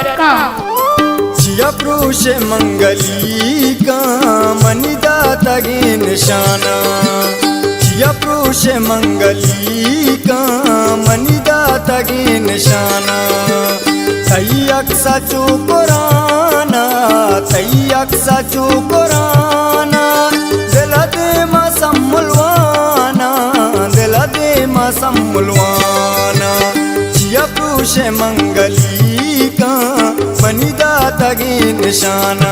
जिया पुरुष मंगली का मनिदा तगे निशाना। जिया पुरुष मंगली का मनिदा तगे निशाना। तैयक सचो कुराना तैयक सचो कुराना दिल दे मसमुलवाना दिल दे मसमुलवाना। जिया पुरुष मंगली का मनिदा तगे निशाना।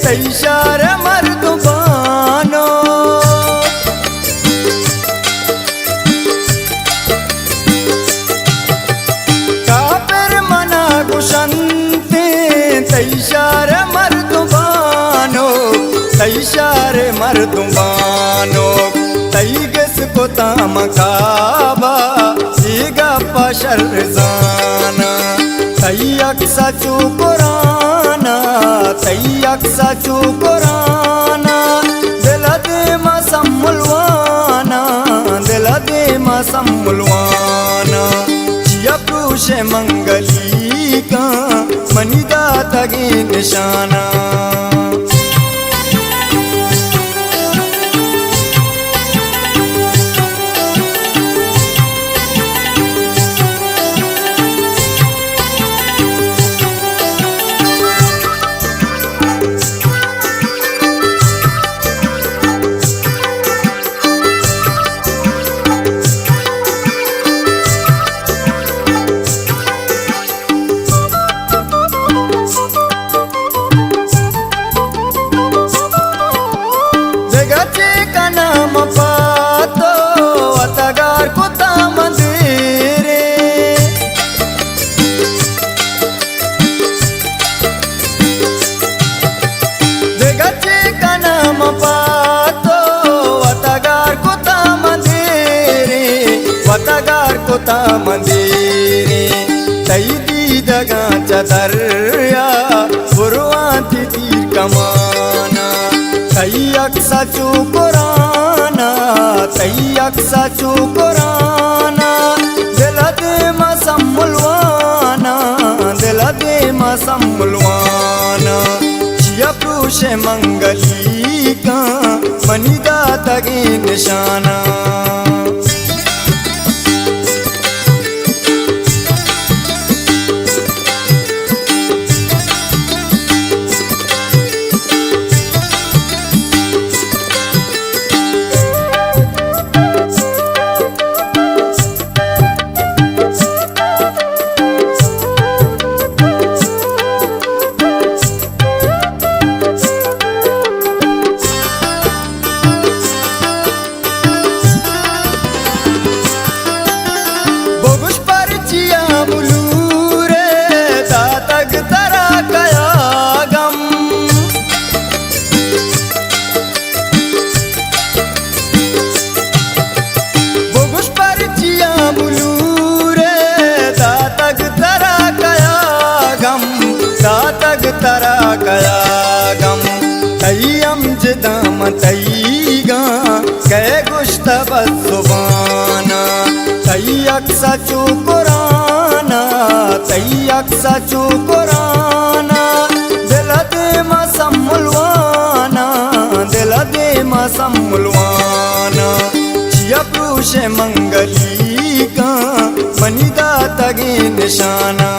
तैशार मर्दुबानो काफिर मना गुशंते तैशार मर्दुबानो तैशार मर्दुबानो तैगस को तामकाबा सीगा पशर जाना। तैयक सचो कुराना तैयक सचो कुराना दिल दे मसमुलवाना दिल दे मसमुलवाना। जिया पुरुष मंगली का मनिदा तगे निशाना। वतगार कोता मंदिरे तई दीदगा चदरिया बुरवाती तीर कमाना। तैयक सचो कुराना तैयक सचो कुराना दिल दे मसमुलवाना दिल दे मसमुलवाना। जिया पुरुष मंगली का मनिदा तगे निशाना। दातग तरा कया गम तय्यम जदाम तय्यगा कै गुश्तब जुबाना। तैयक सचो कुराना तैयक सचो कुराना दिल दे मसमुलवाना दिल दे मसमुलवाना। जिया पुरुष मंगली का मनिदा तगे निशाना।